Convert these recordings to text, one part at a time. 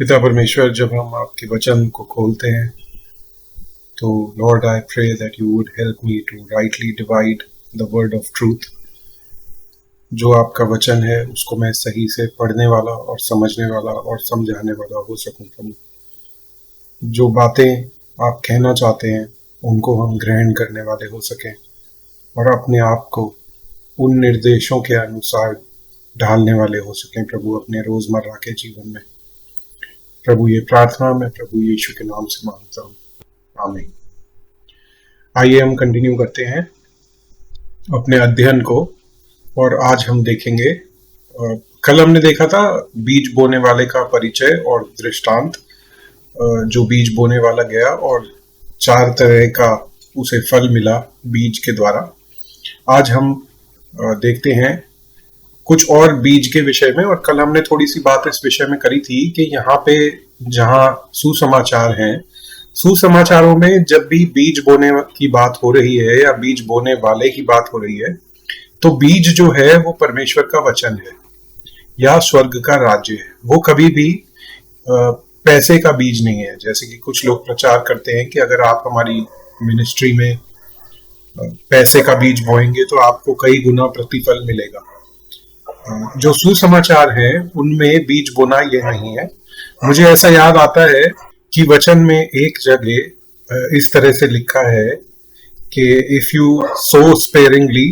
पिता परमेश्वर, जब हम आपके वचन को खोलते हैं तो lord, I pray that you would help me to rightly divide the word of truth. जो आपका वचन है उसको मैं सही से पढ़ने वाला और समझने वाला और समझाने वाला हो सकूं प्रभु। जो बातें आप कहना चाहते हैं उनको हम ग्रहण करने वाले हो सकें और अपने आप को उन निर्देशों के अनुसार ढालने वाले हो सकें प्रभु, अपने रोजमर्रा के जीवन में। प्रभु, ये प्रार्थना मैं प्रभु यीशु के नाम से मांगता हूँ, आमीन। आइए हम कंटिन्यू करते हैं अपने अध्ययन को और आज हम देखेंगे, कल हमने देखा था बीज बोने वाले का परिचय और दृष्टांत। जो बीज बोने वाला गया और 4 तरह का उसे फल मिला बीज के द्वारा। आज हम देखते हैं कुछ और बीज के विषय में, और कल हमने थोड़ी सी बात इस विषय में करी थी कि यहाँ पे जहाँ सुसमाचार हैं, सुसमाचारों में जब भी बीज बोने की बात हो रही है या बीज बोने वाले की बात हो रही है, तो बीज जो है वो परमेश्वर का वचन है या स्वर्ग का राज्य है। वो कभी भी पैसे का बीज नहीं है। जैसे कि कुछ लोग प्रचार करते हैं कि अगर आप हमारी मिनिस्ट्री में पैसे का बीज बोएंगे तो आपको कई गुना प्रतिफल मिलेगा। जो सुसमाचार है उनमें बीज बोना ये नहीं है। मुझे ऐसा याद आता है कि वचन में एक जगह इस तरह से लिखा है कि if you sow sparingly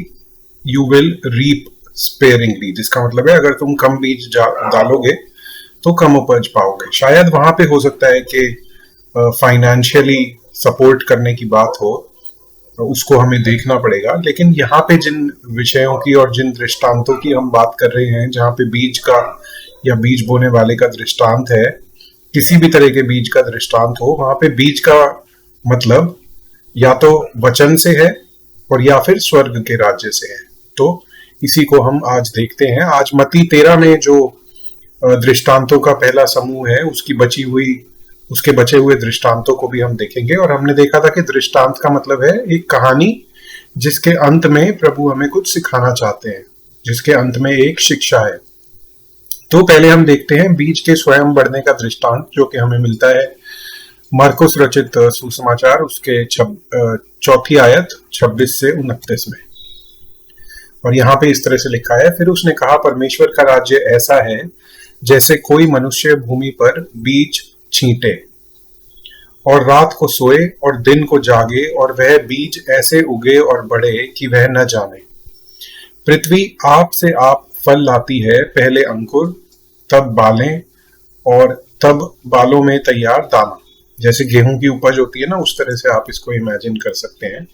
you will reap sparingly, जिसका मतलब है अगर तुम कम बीज डालोगे तो कम उपज पाओगे। शायद वहां पे हो सकता है कि फाइनेंशियली सपोर्ट करने की बात हो, तो उसको हमें देखना पड़ेगा। लेकिन यहाँ पे जिन विषयों की और जिन दृष्टांतों की हम बात कर रहे हैं, जहाँ पे बीज का या बीज बोने वाले का दृष्टांत है, किसी भी तरह के बीज का दृष्टांत हो, वहां पे बीज का मतलब या तो वचन से है और या फिर स्वर्ग के राज्य से है। तो इसी को हम आज देखते हैं। आज मत्ती 13 में जो दृष्टांतों का पहला समूह है उसके बचे हुए दृष्टांतों को भी हम देखेंगे। और हमने देखा था कि दृष्टांत का मतलब है एक कहानी जिसके अंत में प्रभु हमें कुछ सिखाना चाहते हैं, जिसके अंत में एक शिक्षा है। तो पहले हम देखते हैं बीज के स्वयं बढ़ने का दृष्टांत, जो कि हमें मिलता है मार्कुस रचित सुसमाचार उसके 4 आयत 26 से 29 में। और यहाँ पे इस तरह से लिखा है, फिर उसने कहा, परमेश्वर का राज्य ऐसा है जैसे कोई मनुष्य भूमि पर बीज छींटे और रात को सोए और दिन को जागे, और वह बीज ऐसे उगे और बढ़े कि वह न जाने। पृथ्वी आप से आप फल लाती है, पहले अंकुर, तब बालें, और तब बालों में तैयार दाना। जैसे गेहूं की उपज होती है ना, उस तरह से आप इसको इमेजिन कर सकते हैं।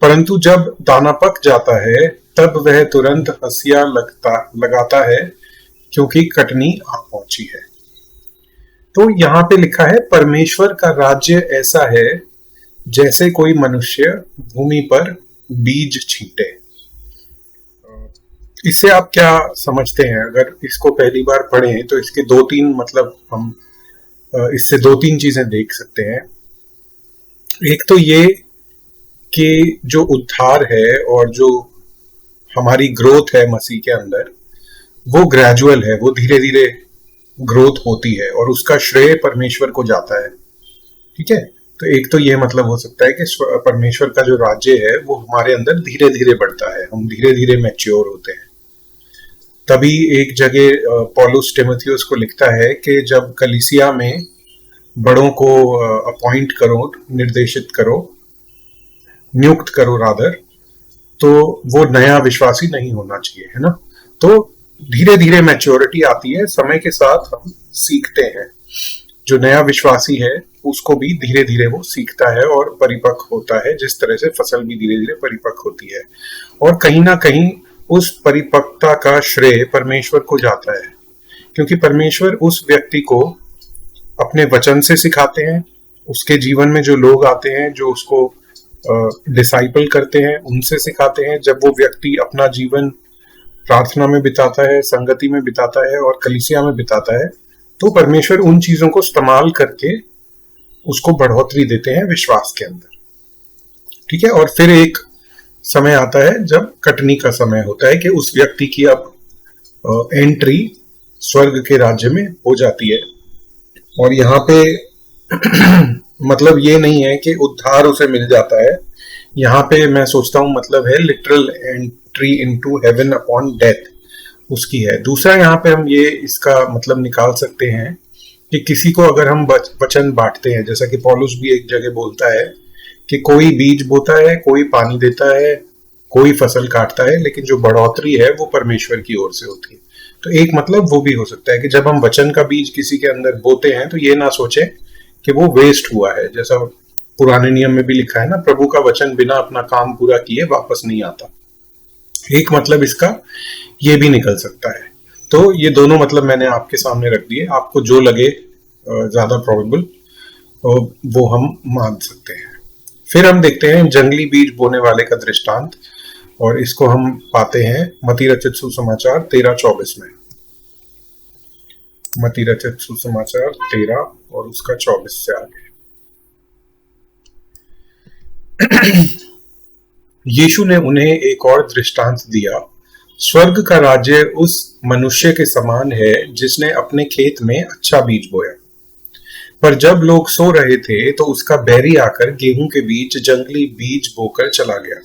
परंतु जब दाना पक जाता है तब वह तुरंत हंसिया लगाता है, क्योंकि कटनी आ पहुंची है। तो यहाँ पे लिखा है परमेश्वर का राज्य ऐसा है जैसे कोई मनुष्य भूमि पर बीज छींटे। इससे आप क्या समझते हैं? अगर इसको पहली बार पढ़ें तो इसके 2-3 मतलब हम इससे 2-3 चीजें देख सकते हैं। एक तो ये कि जो उद्धार है और जो हमारी ग्रोथ है मसीह के अंदर, वो ग्रेजुअल है, वो धीरे धीरे ग्रोथ होती है और उसका श्रेय परमेश्वर को जाता है। ठीक है, तो एक तो ये मतलब हो सकता है कि परमेश्वर का जो राज्य है वो हमारे अंदर धीरे धीरे बढ़ता है, हम धीरे धीरे मैच्योर होते हैं। तभी एक जगह पौलुस तिमुथियुस को लिखता है कि जब कलीसिया में बड़ों को अपॉइंट करो, निर्देशित करो, नियुक्त करो रादर, तो वो नया विश्वासी नहीं होना चाहिए, है ना। तो धीरे धीरे मैच्योरिटी आती है, समय के साथ हम सीखते हैं। जो नया विश्वासी है उसको भी धीरे धीरे वो सीखता है और परिपक्व होता है, जिस तरह से फसल भी धीरे धीरे परिपक्व होती है। और कहीं ना कहीं उस परिपक्वता का श्रेय परमेश्वर को जाता है, क्योंकि परमेश्वर उस व्यक्ति को अपने वचन से सिखाते हैं। उसके जीवन में जो लोग आते हैं, जो उसको डिसाइपल करते हैं, उनसे सिखाते हैं। जब वो व्यक्ति अपना जीवन प्रार्थना में बिताता है, संगति में बिताता है और कलीसिया में बिताता है, तो परमेश्वर उन चीजों को इस्तेमाल करके उसको बढ़ोतरी देते हैं विश्वास के अंदर। ठीक है, और फिर एक समय आता है जब कटनी का समय होता है कि उस व्यक्ति की अब एंट्री स्वर्ग के राज्य में हो जाती है। और यहाँ पे मतलब ये नहीं है कि उद्धार उसे मिल जाता है, यहाँ पे मैं सोचता हूँ मतलब है literal entry into haven upon death उसकी है। दूसरा यहाँ पे हम ये इसका मतलब निकाल सकते हैं कि किसी को अगर हम वचन बांटते हैं, जैसा कि पौलुस भी एक जगह बोलता है कि कोई बीज बोता है, कोई पानी देता है, कोई फसल काटता है, लेकिन जो बढ़ोतरी है वो परमेश्वर की ओर से होती है। तो एक मतलब वो भी हो सकता है कि जब हम वचन का बीज किसी के अंदर बोते हैं तो ये ना सोचें कि वो वेस्ट हुआ है, जैसा पुराने नियम में भी लिखा है ना, प्रभु का वचन बिना अपना काम पूरा किए वापस नहीं आता। एक मतलब इसका ये भी निकल सकता है। तो ये दोनों मतलब मैंने आपके सामने रख दिए, आपको जो लगे ज्यादा प्रोबेबल वो हम मान सकते हैं। फिर हम देखते हैं जंगली बीज बोने वाले का दृष्टांत, और इसको हम पाते हैं मत्ती रचित सुसमाचार 13:24 में। मत्ती रचित सुसमाचार 13 और उसका 24 से आगे। यीशु ने उन्हें एक और दृष्टांत दिया, स्वर्ग का राज्य उस मनुष्य के समान है जिसने अपने खेत में अच्छा बीज बोया। पर जब लोग सो रहे थे तो उसका बैरी आकर गेहूं के बीच जंगली बीज बोकर चला गया।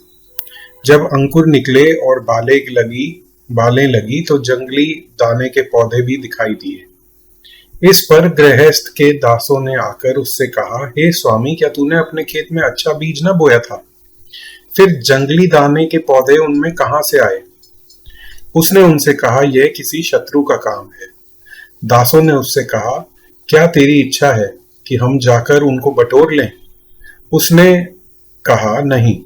जब अंकुर निकले और बालें लगी तो जंगली दाने के पौधे भी दिखाई दिए। इस पर गृहस्थ के दासों ने आकर उससे कहा, हे स्वामी, क्या तूने अपने खेत में अच्छा बीज न बोया था? फिर जंगली दाने के पौधे उनमें कहां से आए? उसने उनसे कहा, यह किसी शत्रु का काम है। दासों ने उससे कहा, क्या तेरी इच्छा है कि हम जाकर उनको बटोर लें? उसने कहा, नहीं,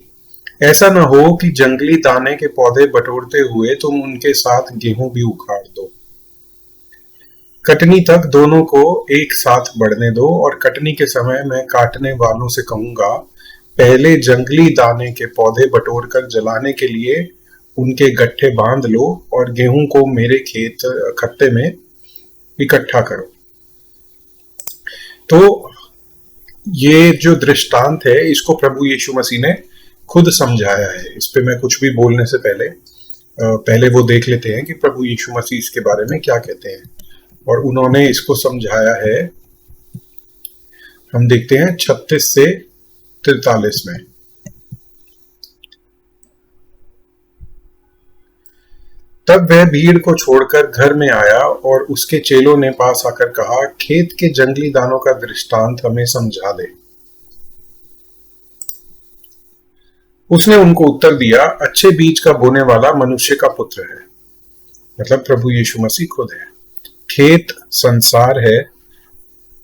ऐसा न हो कि जंगली दाने के पौधे बटोरते हुए तुम उनके साथ गेहूं भी उखाड़ दो। कटनी तक दोनों को एक साथ बढ़ने दो, और कटनी के समय मैं काटने वालों से कहूंगा, पहले जंगली दाने के पौधे बटोर कर जलाने के लिए उनके गट्ठे बांध लो, और गेहूं को मेरे खत्ते में इकट्ठा करो। तो ये जो दृष्टांत है इसको प्रभु यीशु मसीह ने खुद समझाया है। इस पे मैं कुछ भी बोलने से पहले वो देख लेते हैं कि प्रभु यीशु मसीह इसके बारे में क्या कहते हैं, और उन्होंने इसको समझाया है। हम देखते हैं 36 से 43 में। तब वह भीड़ को छोड़कर घर में आया और उसके चेलों ने पास आकर कहा, खेत के जंगली दानों का दृष्टांत हमें समझा दे। उसने उनको उत्तर दिया, अच्छे बीज का बोने वाला मनुष्य का पुत्र है, मतलब प्रभु यीशु मसीह खुद है। खेत संसार है,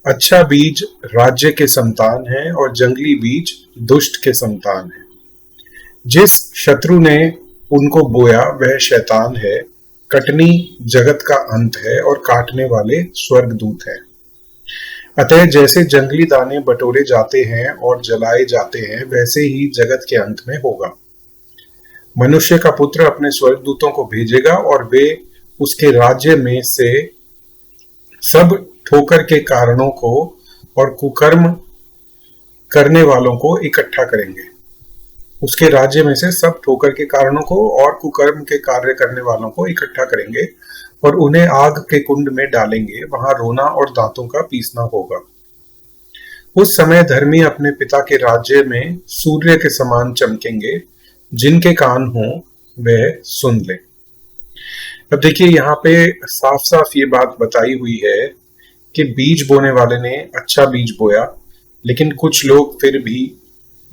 अच्छा बीज राज्य के संतान है, और जंगली बीज दुष्ट के संतान है। जिस शत्रु ने उनको बोया वह शैतान है। कटनी जगत का अंत है और काटने वाले स्वर्गदूत हैं। अतः जैसे जंगली दाने बटोरे जाते हैं और जलाए जाते हैं, वैसे ही जगत के अंत में होगा। मनुष्य का पुत्र अपने स्वर्गदूतों को भेजेगा और वे उसके राज्य में से सब ठोकर के कारणों को और कुकर्म करने वालों को इकट्ठा करेंगे। उसके राज्य में से सब ठोकर के कारणों को और कुकर्म के कार्य करने वालों को इकट्ठा करेंगे और उन्हें आग के कुंड में डालेंगे। वहां रोना और दांतों का पीसना होगा। उस समय धर्मी अपने पिता के राज्य में सूर्य के समान चमकेंगे। जिनके कान हो वह सुन ले। अब देखिए, यहाँ पे साफ साफ ये बात बताई हुई है कि बीज बोने वाले ने अच्छा बीज बोया, लेकिन कुछ लोग फिर भी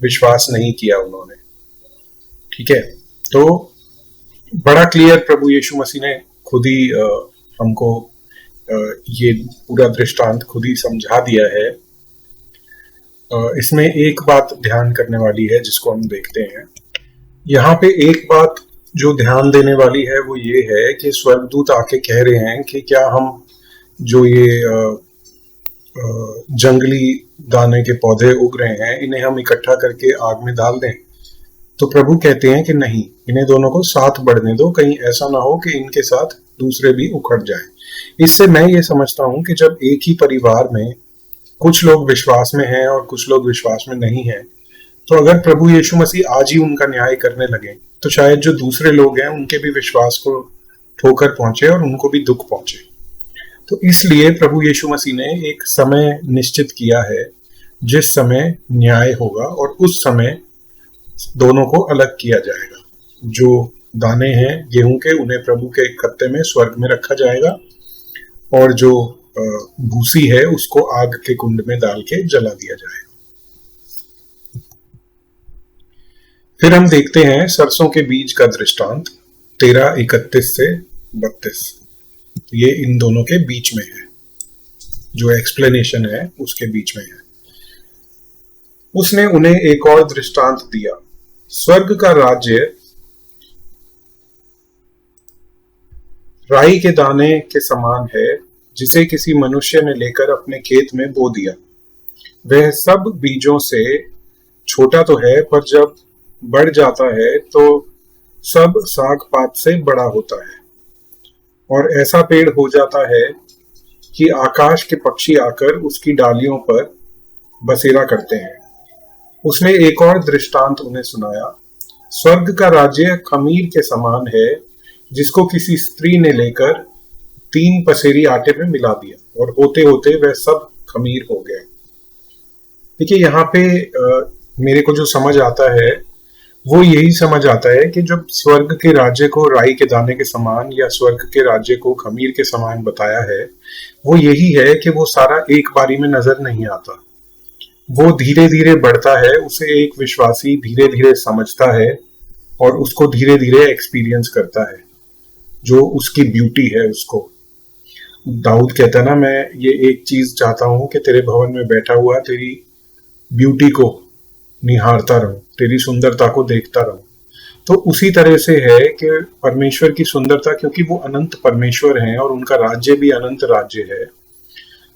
विश्वास नहीं किया उन्होंने। ठीक है, तो बड़ा क्लियर प्रभु यीशु मसीह ने खुद ही हमको ये पूरा दृष्टांत खुद ही समझा दिया है। इसमें एक बात ध्यान करने वाली है जिसको हम देखते हैं। यहाँ पे एक बात जो ध्यान देने वाली है वो ये है कि स्वर्गदूत आके कह रहे हैं कि क्या हम जो ये जंगली दाने के पौधे उग रहे हैं इन्हें हम इकट्ठा करके आग में डाल दें। तो प्रभु कहते हैं कि नहीं, इन्हें दोनों को साथ बढ़ने दो, कहीं ऐसा ना हो कि इनके साथ दूसरे भी उखड़ जाएं। इससे मैं ये समझता हूं कि जब एक ही परिवार में कुछ लोग विश्वास में हैं और कुछ लोग विश्वास में नहीं हैं, तो अगर प्रभु यीशु मसीह आज ही उनका न्याय करने लगे तो शायद जो दूसरे लोग हैं उनके भी विश्वास को ठोकर पहुंचे और उनको भी दुख पहुंचे। तो इसलिए प्रभु यीशु मसीह ने एक समय निश्चित किया है जिस समय न्याय होगा, और उस समय दोनों को अलग किया जाएगा। जो दाने हैं गेहूं के, उन्हें प्रभु के खत्ते में स्वर्ग में रखा जाएगा, और जो भूसी है उसको आग के कुंड में डाल के जला दिया जाएगा। फिर हम देखते हैं सरसों के बीज का दृष्टांत 13:31 से 32। ये इन दोनों के बीच में है, जो एक्सप्लेनेशन है उसके बीच में है। उसने उन्हें एक और दृष्टांत दिया, स्वर्ग का राज्य राई के दाने के समान है, जिसे किसी मनुष्य ने लेकर अपने खेत में बो दिया। वह सब बीजों से छोटा तो है, पर जब बढ़ जाता है तो सब साग पात से बड़ा होता है, और ऐसा पेड़ हो जाता है कि आकाश के पक्षी आकर उसकी डालियों पर बसेरा करते हैं। उसने एक और दृष्टांत उन्हें सुनाया, स्वर्ग का राज्य खमीर के समान है, जिसको किसी स्त्री ने लेकर 3 पसेरी आटे में मिला दिया, और होते होते वह सब खमीर हो गया। देखिए, यहाँ पे मेरे को जो समझ आता है वो यही समझ आता है कि जब स्वर्ग के राज्य को राई के दाने के समान या स्वर्ग के राज्य को खमीर के समान बताया है, वो यही है कि वो सारा एक बारी में नजर नहीं आता। वो धीरे धीरे बढ़ता है, उसे एक विश्वासी धीरे धीरे समझता है और उसको धीरे धीरे एक्सपीरियंस करता है, जो उसकी ब्यूटी है उसको। दाऊद कहता है ना, मैं ये एक चीज चाहता हूं कि तेरे भवन में बैठा हुआ तेरी ब्यूटी को निहारता रहूं, तेरी सुंदरता को देखता रहूं। तो उसी तरह से है कि परमेश्वर की सुंदरता, क्योंकि वो अनंत परमेश्वर हैं और उनका राज्य भी अनंत राज्य है,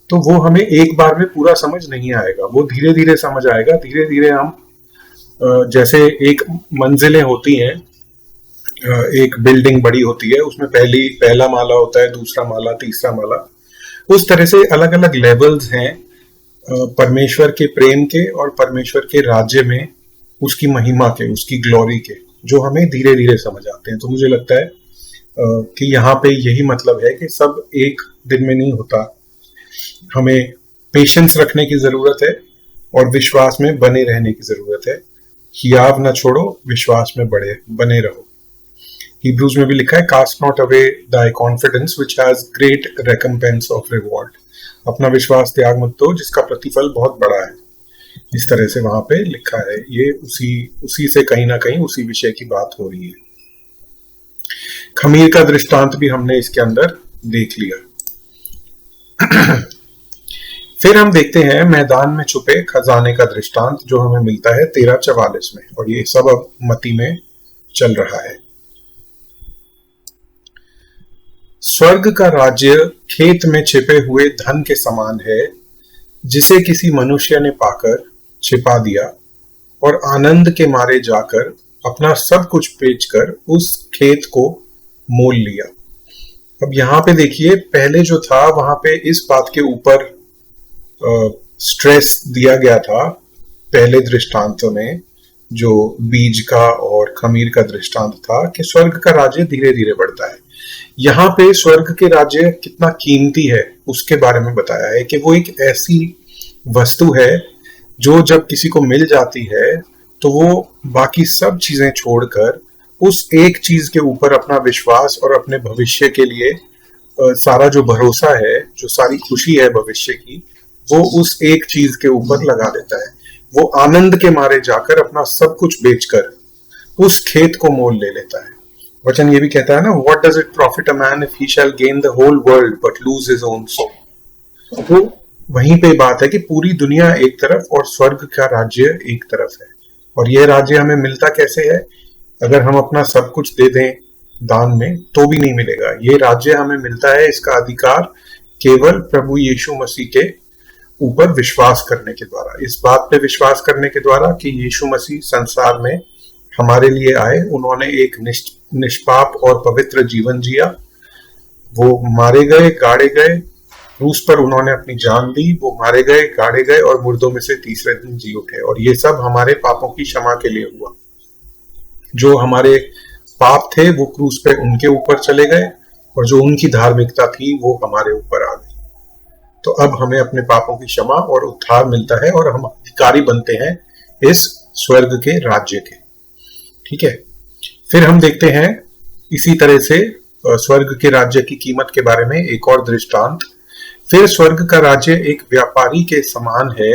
तो वो हमें एक बार में पूरा समझ नहीं आएगा, वो धीरे धीरे समझ आएगा। धीरे धीरे हम, जैसे एक मंजिलें होती हैं, एक बिल्डिंग बड़ी होती है, उसमें पहला माला होता है, दूसरा माला, तीसरा माला, उस तरह से अलग अलग लेवल्स हैं परमेश्वर के प्रेम के और परमेश्वर के राज्य में उसकी महिमा के, उसकी ग्लोरी के, जो हमें धीरे धीरे समझ आते हैं। तो मुझे लगता है कि यहाँ पे यही मतलब है कि सब एक दिन में नहीं होता। हमें पेशेंस रखने की जरूरत है और विश्वास में बने रहने की जरूरत है। हियाव न छोड़ो, विश्वास में बने रहो। हिब्रूज में भी लिखा है, cast not away thy confidence which has great recompense of reward. अपना विश्वास त्याग मत दो, जिसका प्रतिफल बहुत बड़ा है। इस तरह से वहां पे लिखा है। ये उसी से कहीं ना कहीं उसी विषय की बात हो रही है। खमीर का दृष्टांत भी हमने इसके अंदर देख लिया। फिर हम देखते हैं मैदान में छुपे खजाने का दृष्टांत, जो हमें मिलता है 13:44 में, और ये सब अब मत्ती में चल रहा है। स्वर्ग का राज्य खेत में छिपे हुए धन के समान है, जिसे किसी मनुष्य ने पाकर छिपा दिया और आनंद के मारे जाकर अपना सब कुछ बेचकर उस खेत को मोल लिया। अब यहाँ पे देखिए, पहले जो था वहां पे इस बात के ऊपर स्ट्रेस दिया गया था पहले दृष्टांतों में, जो बीज का और खमीर का दृष्टांत था, कि स्वर्ग का राज्य धीरे धीरे बढ़ता है। यहाँ पे स्वर्ग के राज्य कितना कीमती है उसके बारे में बताया है कि वो एक ऐसी वस्तु है जो जब किसी को मिल जाती है तो वो बाकी सब चीजें छोड़कर उस एक चीज के ऊपर अपना विश्वास और अपने भविष्य के लिए सारा जो भरोसा है, जो सारी खुशी है भविष्य की, वो उस एक चीज के ऊपर लगा देता है। वो आनंद के मारे जाकर अपना सब कुछ बेचकर उस खेत को मोल ले लेता है। वचन ये भी कहता है ना, what does it profit a man if he shall gain the whole world but lose his own soul. तो वहीं पे बात है कि पूरी दुनिया एक तरफ और स्वर्ग का राज्य एक तरफ है। और यह राज्य हमें मिलता कैसे है? अगर हम अपना सब कुछ दे दें दान में तो भी नहीं मिलेगा। ये राज्य हमें मिलता है, इसका अधिकार केवल प्रभु यीशु मसीह के ऊपर विश्वास करने के द्वारा, इस बात पे विश्वास करने के द्वारा कि यीशु मसीह संसार में हमारे लिए आए, उन्होंने एक निष्पाप और पवित्र जीवन जिया, वो मारे गए, गाड़े गए, क्रूस पर उन्होंने अपनी जान दी, वो मारे गए, गाड़े गए और मुर्दों में से तीसरे दिन जी उठे। और ये सब हमारे पापों की क्षमा के लिए हुआ। जो हमारे पाप थे वो क्रूस पे उनके ऊपर चले गए और जो उनकी धार्मिकता थी वो हमारे ऊपर आ गई। तो अब हमें अपने पापों की क्षमा और उद्धार मिलता है और हम अधिकारी बनते हैं इस स्वर्ग के राज्य के। ठीक है, फिर हम देखते हैं इसी तरह से स्वर्ग के राज्य की कीमत के बारे में एक और दृष्टांत। फिर स्वर्ग का राज्य एक व्यापारी के समान है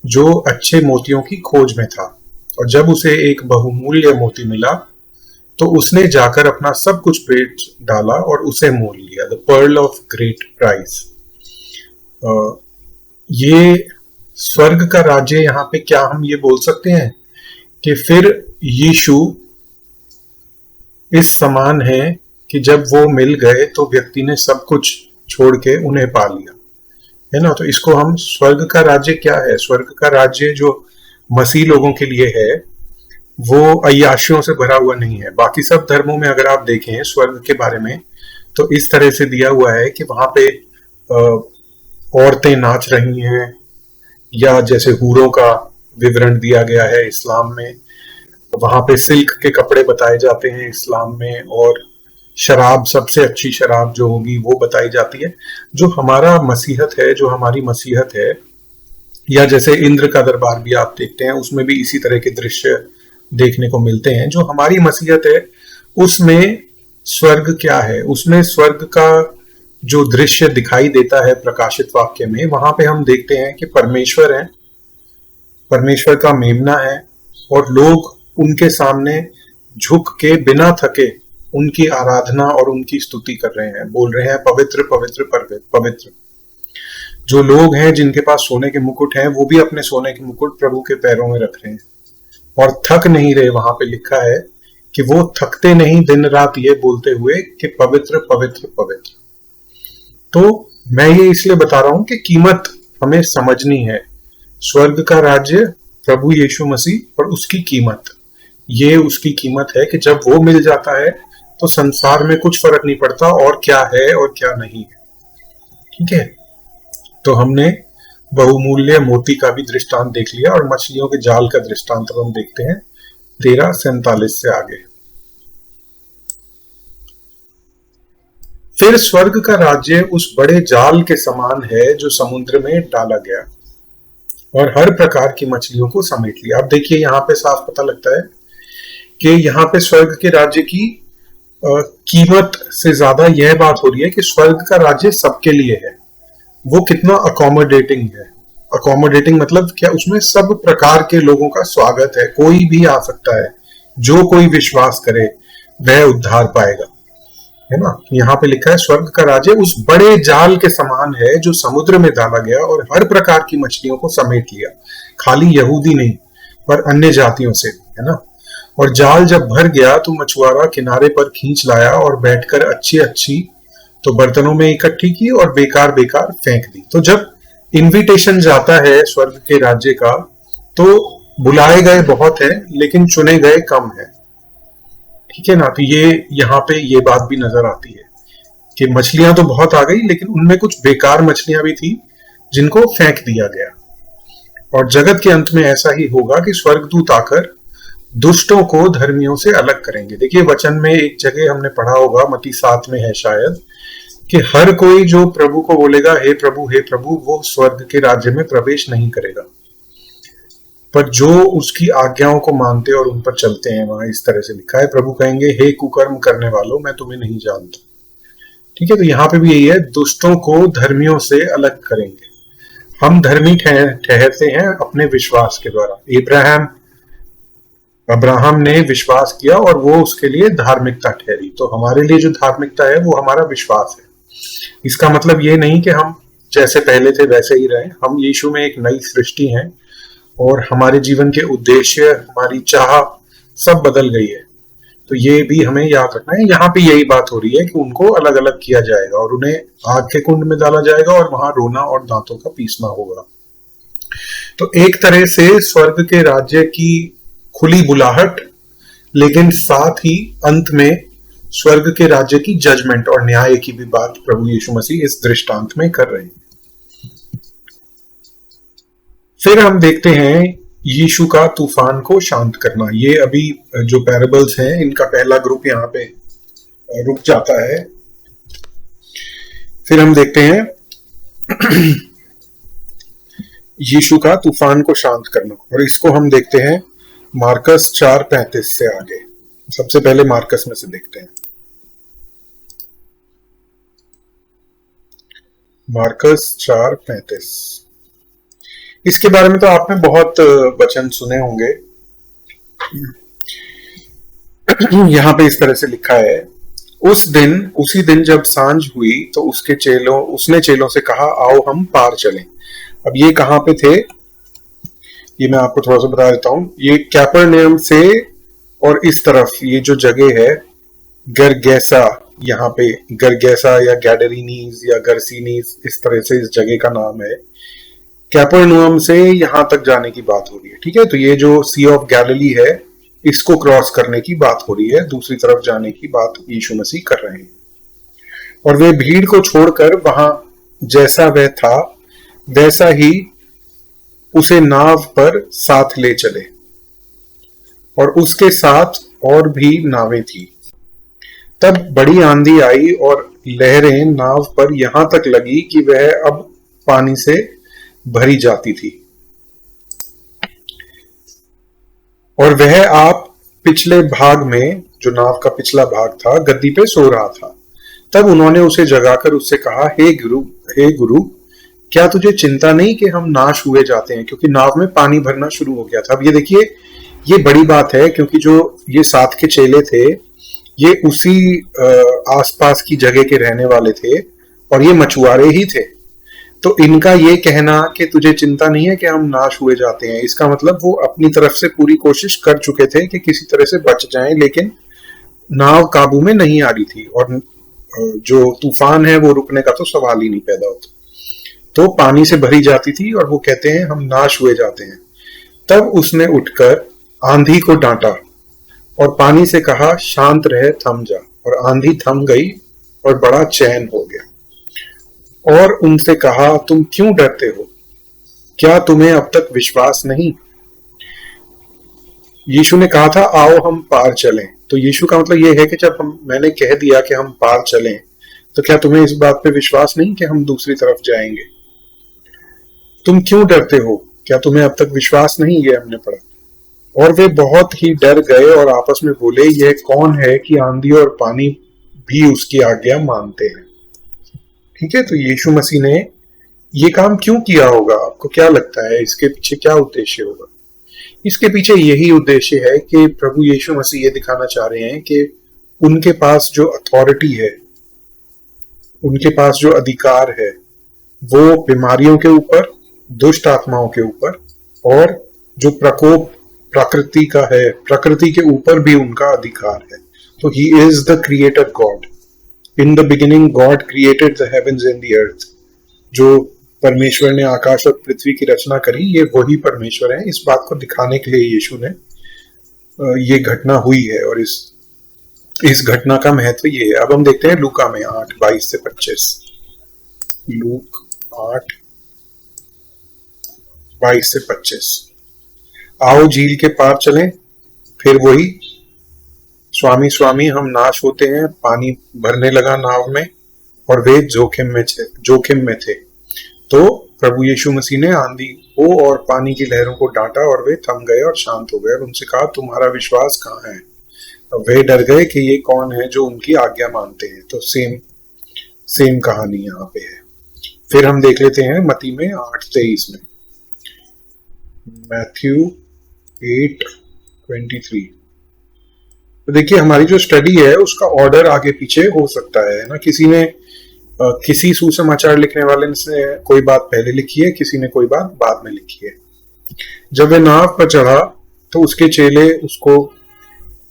जो अच्छे मोतियों की खोज में था, और जब उसे एक बहुमूल्य मोती मिला तो उसने जाकर अपना सब कुछ बेच डाला और उसे मोल लिया। The pearl of great price. ये स्वर्ग का राज्य, यहाँ पे क्या हम ये बोल सकते हैं कि फिर यीशु इस समान है कि जब वो मिल गए तो व्यक्ति ने सब कुछ छोड़ के उन्हें पा लिया, है ना। तो इसको हम, स्वर्ग का राज्य क्या है? स्वर्ग का राज्य जो मसीह लोगों के लिए है वो अय्याशियों से भरा हुआ नहीं है। बाकी सब धर्मों में अगर आप देखें स्वर्ग के बारे में तो इस तरह से दिया हुआ है कि वहां पे औरतें नाच रही हैं, या जैसे हूरों का विवरण दिया गया है इस्लाम में, वहां पे सिल्क के कपड़े बताए जाते हैं इस्लाम में, और शराब, सबसे अच्छी शराब जो होगी वो बताई जाती है। जो हमारा मसीहत है, जो हमारी मसीहत है, या जैसे इंद्र का दरबार भी आप देखते हैं, उसमें भी इसी तरह के दृश्य देखने को मिलते हैं। जो हमारी मसीहत है उसमें स्वर्ग क्या है? उसमें स्वर्ग का जो दृश्य दिखाई देता है प्रकाशित वाक्य में, वहां पे हम देखते हैं कि परमेश्वर है, परमेश्वर का मेमना है, और लोग उनके सामने झुक के बिना थके उनकी आराधना और उनकी स्तुति कर रहे हैं, बोल रहे हैं पवित्र पवित्र पवित्र। जो लोग हैं जिनके पास सोने के मुकुट हैं वो भी अपने सोने के मुकुट प्रभु के पैरों में रख रहे हैं और थक नहीं रहे। वहां पे लिखा है कि वो थकते नहीं दिन रात ये बोलते हुए कि पवित्र पवित्र पवित्र। तो मैं ये इसलिए बता रहा हूं कि कीमत हमें समझनी है। स्वर्ग का राज्य, प्रभु यीशु मसीह और उसकी कीमत, ये उसकी कीमत है कि जब वो मिल जाता है तो संसार में कुछ फर्क नहीं पड़ता और क्या है और क्या नहीं है। ठीक है, तो हमने बहुमूल्य मोती का भी दृष्टांत देख लिया और मछलियों के जाल का दृष्टांत हम देखते हैं 13:47 से आगे। फिर स्वर्ग का राज्य उस बड़े जाल के समान है जो समुद्र में डाला गया और हर प्रकार की मछलियों को समेट लिया। अब देखिए यहाँ पे साफ पता लगता है कि यहाँ पे स्वर्ग के राज्य की कीमत से ज्यादा यह बात हो रही है कि स्वर्ग का राज्य सबके लिए है। वो कितना अकोमोडेटिंग है। अकोमोडेटिंग मतलब क्या? उसमें सब प्रकार के लोगों का स्वागत है, कोई भी आ सकता है, जो कोई विश्वास करे वह उद्धार पाएगा, है ना। यहाँ पे लिखा है स्वर्ग का राज्य उस बड़े जाल के समान है जो समुद्र में डाला गया और हर प्रकार की मछलियों को समेट लिया, खाली यहूदी नहीं पर अन्य जातियों से, है ना। और जाल जब भर गया तो मछुआरा किनारे पर खींच लाया और बैठकर अच्छी अच्छी तो बर्तनों में इकट्ठी की और बेकार बेकार फेंक दी। तो जब इनविटेशन जाता है स्वर्ग के राज्य का तो बुलाए गए बहुत है लेकिन चुने गए कम है। ठीक है ना। तो ये यहाँ पे ये बात भी नजर आती है कि मछलियां तो बहुत आ गई लेकिन उनमें कुछ बेकार मछलियां भी थी जिनको फेंक दिया गया। और जगत के अंत में ऐसा ही होगा कि स्वर्गदूत आकर दुष्टों को धर्मियों से अलग करेंगे। देखिए वचन में एक जगह हमने पढ़ा होगा, मत्ती 7 में है शायद, कि हर कोई जो प्रभु को बोलेगा हे प्रभु, वो स्वर्ग के राज्य में प्रवेश नहीं करेगा, पर जो उसकी आज्ञाओं को मानते और उन पर चलते हैं, वहां इस तरह से लिखा है, प्रभु कहेंगे हे कुकर्म करने वालों, मैं तुम्हें नहीं जानता। ठीक है, तो यहाँ पे भी यही है, दुष्टों को धर्मियों से अलग करेंगे। हम धर्मी ठहरते हैं अपने विश्वास के द्वारा। अब्राहम ने विश्वास किया और वो उसके लिए धार्मिकता ठहरी। तो हमारे लिए जो धार्मिकता है वो हमारा विश्वास है। इसका मतलब ये नहीं कि हम जैसे पहले थे वैसे ही रहे। हम यीशु में एक नई सृष्टि हैं और हमारे जीवन के उद्देश्य, हमारी चाह सब बदल गई है। तो ये भी हमें याद रखना है। यहाँ पे यही बात हो रही है कि उनको अलग अलग किया जाएगा और उन्हें आग के कुंड में डाला जाएगा और वहां रोना और दांतों का पीसना होगा। तो एक तरह से स्वर्ग के राज्य की खुली बुलाहट, लेकिन साथ ही अंत में स्वर्ग के राज्य की जजमेंट और न्याय की भी बात प्रभु यीशु मसीह इस दृष्टांत में कर रहे हैं। फिर हम देखते हैं यीशु का तूफान को शांत करना। ये अभी जो पैराबल्स हैं इनका पहला ग्रुप यहाँ पे रुक जाता है। फिर हम देखते हैं यीशु का तूफान को शांत करना, और इसको हम देखते हैं मार्कस 4:35 से आगे। सबसे पहले मार्कस में से देखते हैं। मार्कस 4:35। इसके बारे में तो आपने बहुत वचन सुने होंगे। यहाँ पे इस तरह से लिखा है, उसी दिन जब सांझ हुई तो उसने चेलों से कहा, आओ हम पार चलें। अब ये कहाँ पे थे, ये मैं आपको थोड़ा सा बता देता हूँ। ये कैपरनाउम से और इस तरफ ये जो जगह है गरगेसा, यहाँ पे गरगेसा या गैडरीनीज या गरसीनीज, इस तरह से इस जगह का नाम है। कैपरनाउम से यहाँ तक जाने की बात हो रही है, ठीक है। तो ये जो सी ऑफ गैलिली है, इसको क्रॉस करने की बात हो रही है, दूसरी तरफ जाने की बात यीशु मसीह कर रहे हैं। और वे भीड़ को छोड़कर वहां जैसा वह था वैसा ही उसे नाव पर साथ ले चले, और उसके साथ और भी नावें थी। तब बड़ी आंधी आई और लहरें नाव पर यहां तक लगी कि वह अब पानी से भरी जाती थी, और वह आप पिछले भाग में, जो नाव का पिछला भाग था, गद्दी पे सो रहा था। तब उन्होंने उसे जगाकर उससे कहा, हे गुरु, क्या तुझे चिंता नहीं कि हम नाश हुए जाते हैं? क्योंकि नाव में पानी भरना शुरू हो गया था। अब ये देखिए, ये बड़ी बात है, क्योंकि जो ये साथ के चेले थे, ये उसी आसपास की जगह के रहने वाले थे, और ये मछुआरे ही थे। तो इनका ये कहना कि तुझे चिंता नहीं है कि हम नाश हुए जाते हैं, इसका मतलब वो अपनी तरफ से पूरी कोशिश कर चुके थे कि किसी तरह से बच जाएं, लेकिन नाव काबू में नहीं आ रही थी, और जो तूफान है वो रुकने का तो सवाल ही नहीं पैदा होता। तो पानी से भरी जाती थी, और वो कहते हैं हम नाश हुए जाते हैं। तब उसने उठकर आंधी को डांटा और पानी से कहा, शांत रहे, थम जा। और आंधी थम गई और बड़ा चैन हो गया। और उनसे कहा, तुम क्यों डरते हो? क्या तुम्हें अब तक विश्वास नहीं? यीशु ने कहा था, आओ हम पार चलें। तो यीशु का मतलब ये है कि जब मैंने कह दिया कि हम पार चलें, तो क्या तुम्हें इस बात पे विश्वास नहीं कि हम दूसरी तरफ जाएंगे? तुम क्यों डरते हो? क्या तुम्हें अब तक विश्वास नहीं? ये हमने पढ़ा। और वे बहुत ही डर गए और आपस में बोले, यह कौन है कि आंधी और पानी भी उसकी आज्ञा मानते हैं? ठीक है, तो यीशु मसीह ने ये काम क्यों किया होगा? आपको क्या लगता है इसके पीछे क्या उद्देश्य होगा? इसके पीछे यही उद्देश्य है कि प्रभु यीशु मसीह ये दिखाना चाह रहे हैं कि उनके पास जो अथॉरिटी है, उनके पास जो अधिकार है, वो बीमारियों के ऊपर, दुष्ट आत्माओं के ऊपर, और जो प्रकोप प्रकृति का है, प्रकृति के ऊपर भी उनका अधिकार है। तो he is the creator God. In the beginning God created the heavens and the earth. जो परमेश्वर ने आकाश और पृथ्वी की रचना करी, ये वही परमेश्वर है। इस बात को दिखाने के लिए यीशु ने ये घटना हुई है, और इस घटना का महत्व ये है। अब हम देखते हैं लूका में 8:22 से 25। लूक 8:22 से 25। आओ झील के पार चलें। फिर वही, स्वामी स्वामी हम नाश होते हैं। पानी भरने लगा नाव में, और वे जोखिम में थे। तो प्रभु यीशु मसीह ने आंधी को और पानी की लहरों को डांटा, और वे थम गए और शांत हो गए, और उनसे कहा, तुम्हारा विश्वास कहाँ है? और वे डर गए कि ये कौन है जो उनकी आज्ञा मानते हैं। तो सेम कहानी यहाँ पे है। फिर हम देख लेते हैं मत्ती में 8:23 में, मैथ्यू 8:23। तो देखिए, हमारी जो स्टडी है उसका ऑर्डर आगे पीछे हो सकता है ना। किसी सुसमाचार लिखने वाले ने कोई बात पहले लिखी है, किसी ने कोई बात बाद में लिखी है। जब वह नाव पर चढ़ा तो उसके चेले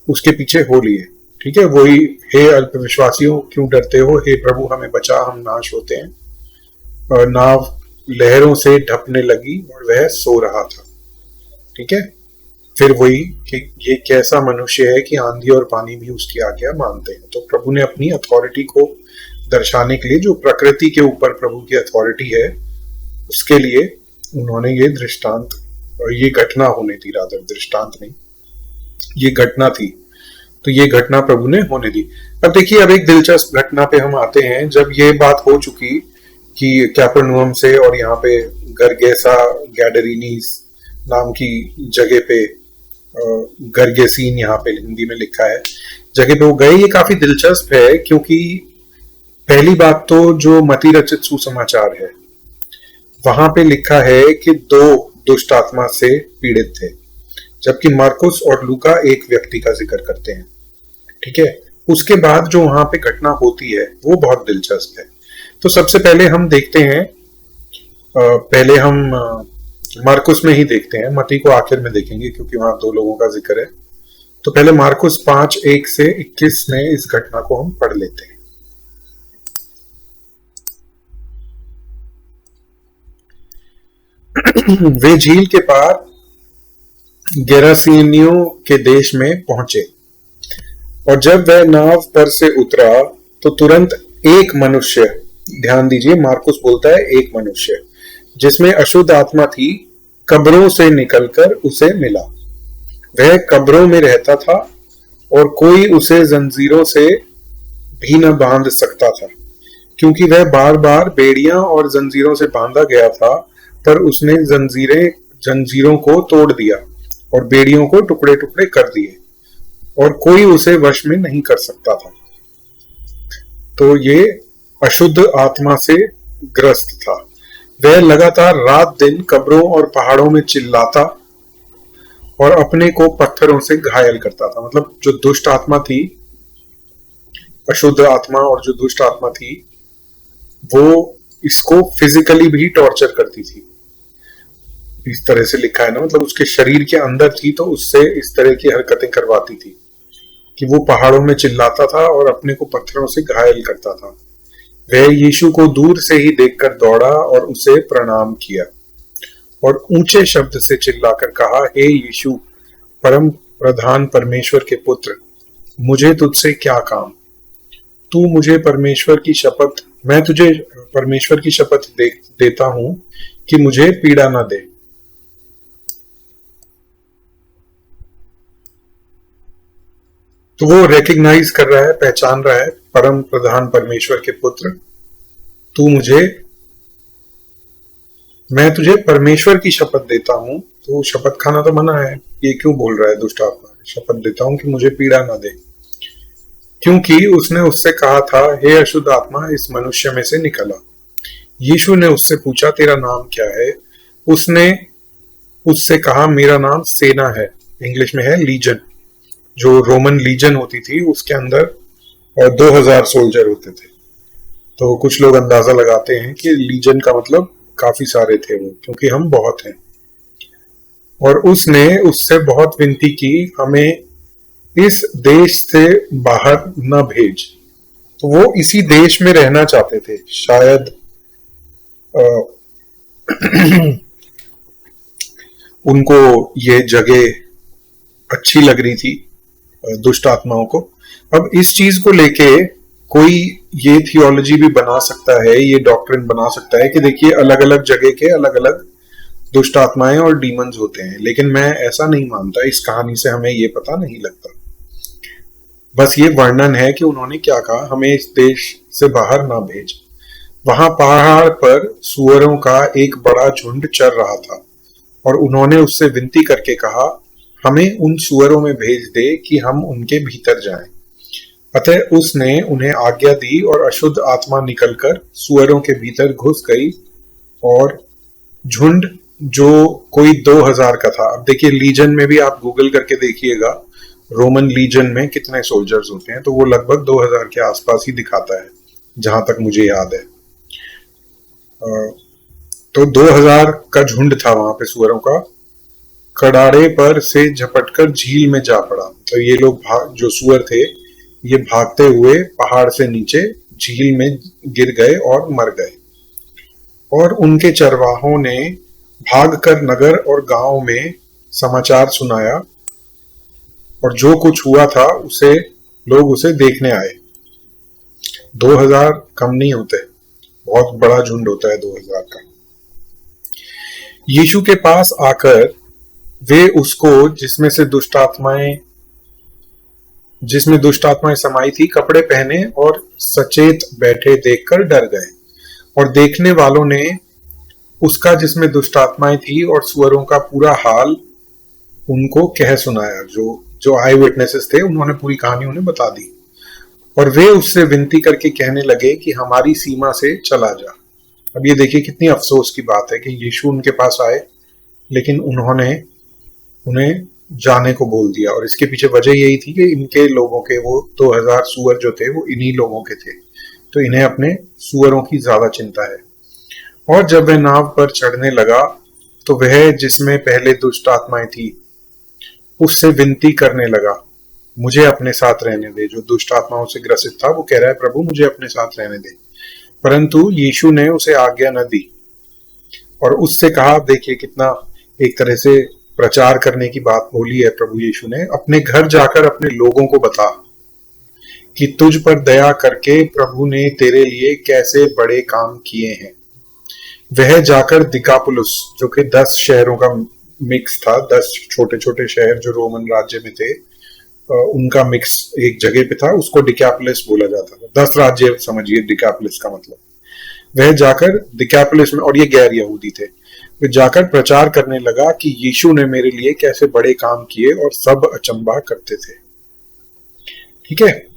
उसके पीछे हो लिए। ठीक है, वही, हे अल्पविश्वासियों क्यों डरते हो? हे प्रभु हमें बचा, हम नाश होते हैं। और नाव लहरों से ढपने लगी और वह सो रहा था। ठीक है, फिर वही कि ये कैसा मनुष्य है कि आंधी और पानी भी उसकी आज्ञा मानते हैं। तो प्रभु ने अपनी अथॉरिटी को दर्शाने के लिए, जो प्रकृति के ऊपर प्रभु की अथॉरिटी है, उसके लिए उन्होंने ये दृष्टांत, और ये घटना होने थी, रादर दृष्टांत नहीं, ये घटना थी। तो ये घटना प्रभु ने होने दी। अब देखिए, अब एक दिलचस्प घटना पे हम आते हैं। जब ये बात हो चुकी कि कैपर्नूम से, और यहाँ पे गर्गेसा गैडरीनीस नाम की जगह पे, गर्गेसीन यहाँ पे हिंदी में लिखा है, जगह पे वो गए। ये काफी दिलचस्प है क्योंकि पहली बात तो जो मती रचित सुसमाचार है वहां पे लिखा है कि 2 दुष्ट आत्मा से पीड़ित थे, जबकि मार्कुस और लूका एक व्यक्ति का जिक्र करते हैं। ठीक है, उसके बाद जो वहां पे घटना होती है वो बहुत दिलचस्प है। तो सबसे पहले हम देखते हैं, पहले हम मार्कुस में ही देखते हैं, मती को आखिर में देखेंगे क्योंकि वहां 2 लोगों का जिक्र है। तो पहले मार्कुस 5:1 से 21 में इस घटना को हम पढ़ लेते हैं। वे झील के पार गेरासीनियों के देश में पहुंचे, और जब वह नाव पर से उतरा तो तुरंत एक मनुष्य, ध्यान दीजिए मार्कुस बोलता है एक मनुष्य, जिसमें अशुद्ध आत्मा थी, कब्रों से निकलकर उसे मिला। वह कब्रों में रहता था और कोई उसे जंजीरों से भी न बांध सकता था, क्योंकि वह बार बार बेड़ियां और जंजीरों से बांधा गया था, पर उसने जंजीरों को तोड़ दिया और बेड़ियों को टुकड़े टुकड़े कर दिए, और कोई उसे वश में नहीं कर सकता था। तो ये अशुद्ध आत्मा से ग्रस्त था। वह लगातार रात दिन कब्रों और पहाड़ों में चिल्लाता और अपने को पत्थरों से घायल करता था। मतलब जो दुष्ट आत्मा थी, अशुद्ध आत्मा और जो दुष्ट आत्मा थी, वो इसको फिजिकली भी टॉर्चर करती थी। इस तरह से लिखा है ना, मतलब उसके शरीर के अंदर थी तो उससे इस तरह की हरकतें करवाती थी कि वो पहाड़ों में चिल्लाता था और अपने को पत्थरों से घायल करता था। वह यीशु को दूर से ही देखकर दौड़ा और उसे प्रणाम किया और ऊंचे शब्द से चिल्लाकर कहा, हे यीशु, परम प्रधान परमेश्वर के पुत्र, मुझे तुझसे क्या काम? तू मुझे परमेश्वर की शपथ मैं तुझे परमेश्वर की शपथ देता हूं कि मुझे पीड़ा न दे। तो वो रेकग्नाइज कर रहा है, पहचान रहा है, परम प्रधान परमेश्वर के पुत्र, मैं तुझे परमेश्वर की शपथ देता हूं। तो शपथ खाना तो मना है, ये क्यों बोल रहा है दुष्ट आत्मा? शपथ देता हूं कि मुझे पीड़ा ना दे, क्योंकि उसने उससे कहा था, हे अशुद्ध आत्मा, इस मनुष्य में से निकला। यीशु ने उससे पूछा, तेरा नाम क्या है? उसने उससे कहा, मेरा नाम सेना है, इंग्लिश में है लीजन। जो रोमन लीजन होती थी उसके अंदर 2000 सोल्जर होते थे। तो कुछ लोग अंदाजा लगाते हैं कि लीजन का मतलब काफी सारे थे वो, क्योंकि हम बहुत हैं। और उसने उससे बहुत विनती की, हमें इस देश से बाहर न भेज। तो वो इसी देश में रहना चाहते थे शायद। उनको ये जगह अच्छी लग रही थी दुष्ट आत्माओं को। अब इस चीज को लेके कोई ये थियोलॉजी भी बना सकता है, ये डॉक्ट्रिन बना सकता है कि देखिए अलग अलग जगह के अलग अलग दुष्ट आत्माएं और डीमंस होते हैं, लेकिन मैं ऐसा नहीं मानता। इस कहानी से हमें ये पता नहीं लगता, बस ये वर्णन है कि उन्होंने क्या कहा, हमें इस देश से बाहर ना भेज। वहां पहाड़ पर सुअरों का एक बड़ा झुंड चर रहा था और उन्होंने उससे विनती करके कहा, हमें उन सुअरों में भेज दे कि हम उनके भीतर जाएं। अतः उसने उन्हें आज्ञा दी और अशुद्ध आत्मा निकलकर सुअरों के भीतर घुस गई और झुंड जो कोई 2000 का था। अब देखिए लीजन में भी आप गूगल करके देखिएगा रोमन लीजन में कितने सोल्जर्स होते हैं, तो वो लगभग 2000 के आसपास ही दिखाता है जहां तक मुझे याद है। तो 2000 का झुंड था वहां पे सुअरों का, कड़ाड़े पर से झपटकर झील में जा पड़ा। तो ये लोग जो सुअर थे ये भागते हुए पहाड़ से नीचे झील में गिर गए और मर गए। और उनके चरवाहों ने भागकर नगर और गांव में समाचार सुनाया और जो कुछ हुआ था लोग उसे देखने आए। 2000 कम नहीं होते, बहुत बड़ा झुंड होता है 2000 का। यीशु के पास आकर वे उसको जिसमें दुष्ट आत्माएं समाई थी कपड़े पहने और सचेत बैठे देखकर डर गए। और देखने वालों ने उसका जिसमें दुष्ट आत्माएं थी और सुअरों का पूरा हाल उनको कह सुनाया। जो जो आई विटनेसेस थे उन्होंने पूरी कहानी उन्हें बता दी। और वे उससे विनती करके कहने लगे कि हमारी सीमा से चला जा। अब ये देखिए कितनी अफसोस की बात है कि यीशु उनके पास आए, लेकिन उन्होंने उन्हें जाने को बोल दिया। और इसके पीछे वजह यही थी कि इनके लोगों के वो 2000 सुअर जो थे वो इन्हीं लोगों के थे, तो इन्हें अपने सुअरों की ज्यादा चिंता है। और जब वह नाव पर चढ़ने लगा तो वह जिसमें पहले दुष्ट आत्माएं थी उससे विनती करने लगा, मुझे अपने साथ रहने दे। जो दुष्ट आत्माओं से ग्रसित था वो कह रहा है, प्रभु मुझे अपने साथ रहने दे। परंतु यीशु ने उसे आज्ञा न दी और उससे कहा, देखिए कितना एक तरह से प्रचार करने की बात बोली है प्रभु यीशु ने, अपने घर जाकर अपने लोगों को बता कि तुझ पर दया करके प्रभु ने तेरे लिए कैसे बड़े काम किए हैं। वह जाकर दिकापुलुस, जो कि 10 शहरों का मिक्स था, 10 छोटे छोटे शहर जो रोमन राज्य में थे उनका मिक्स एक जगह पे था, उसको डिकापुलिस बोला जाता था। 10 राज्य समझिए डिकापुलिस का मतलब। वह जाकर डिकापुलिस में, और ये गैर यहूदी थे, वह जाकर प्रचार करने लगा कि यीशु ने मेरे लिए कैसे बड़े काम किए और सब अचंभा करते थे। ठीक है,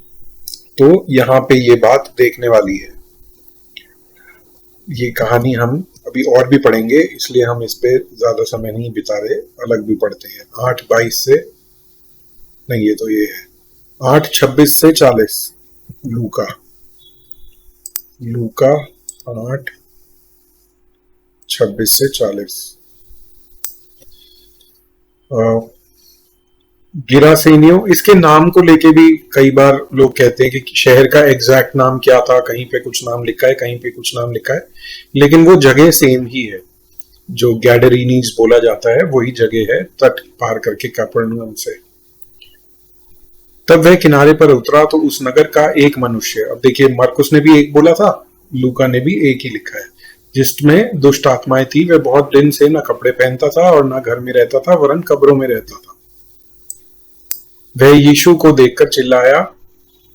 तो यहाँ पे ये बात देखने वाली है। ये कहानी हम अभी और भी पढ़ेंगे, इसलिए हम इस पे ज्यादा समय नहीं बिता रहे, अलग भी पढ़ते हैं। 8:22 से नहीं, ये तो ये है 8:26 से 40 लूका 8:26 से 40। गिरासेनियों, इसके नाम को लेके भी कई बार लोग कहते हैं कि शहर का एग्जैक्ट नाम क्या था, कहीं पे कुछ नाम लिखा है, कहीं पे कुछ नाम लिखा है, लेकिन वो जगह सेम ही है। जो गैडरीनीज बोला जाता है वही जगह है, तट पार करके कफरनहूम से। तब वह किनारे पर उतरा तो उस नगर का एक मनुष्य, अब देखिए मरकुस ने भी एक बोला था, लूका ने भी एक ही लिखा है, जिसमें दुष्ट आत्माएं थी। वह बहुत दिन से न कपड़े पहनता था और न घर में रहता था, वरन कब्रों में रहता था। वह यीशु को देखकर चिल्लाया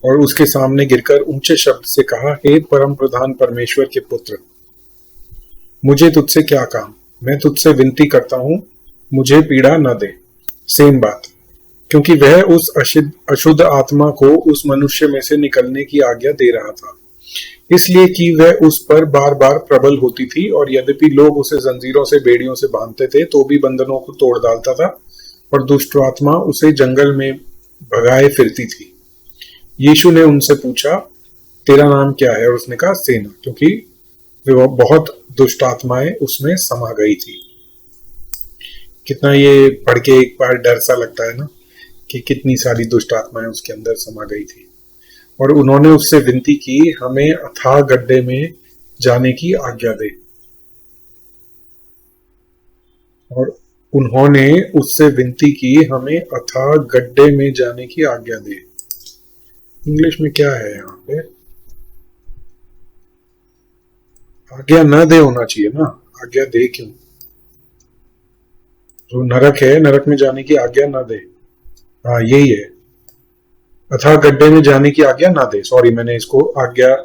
और उसके सामने गिरकर ऊंचे शब्द से कहा, हे परम प्रधान परमेश्वर के पुत्र, मुझे तुझसे क्या काम? मैं तुझसे विनती करता हूं, मुझे पीड़ा न दे। सेम बात, क्योंकि वह उस अशुद्ध आत्मा को उस मनुष्य में से निकलने की आज्ञा दे रहा था, इसलिए कि वह उस पर बार बार प्रबल होती थी। और यद्यपि लोग उसे जंजीरों से बेड़ियों से बांधते थे तो भी बंधनों को तोड़ डालता था, और दुष्ट आत्मा उसे जंगल में भगाए फिरती थी। यीशु ने उनसे पूछा, तेरा नाम क्या है? और उसने कहा, सेना, क्योंकि वे बहुत दुष्ट आत्माएं उसमें समा गई थी। कितना ये पढ़ के एक बार डर सा लगता है ना, कि कितनी सारी दुष्ट आत्माएं उसके अंदर समा गई थी। और उन्होंने उससे विनती की, हमें अथाह गड्ढे में जाने की आज्ञा दे। और उन्होंने उससे विनती की, हमें अथाह गड्ढे में जाने की आज्ञा दे। इंग्लिश में क्या है यहाँ पे? आज्ञा न दे होना चाहिए ना, आज्ञा दे क्यों? जो नरक है, नरक में जाने की आज्ञा न दे। हाँ यही है, अथाह गड्ढे में जाने की आज्ञा ना दे। सॉरी, मैंने इसको आज्ञा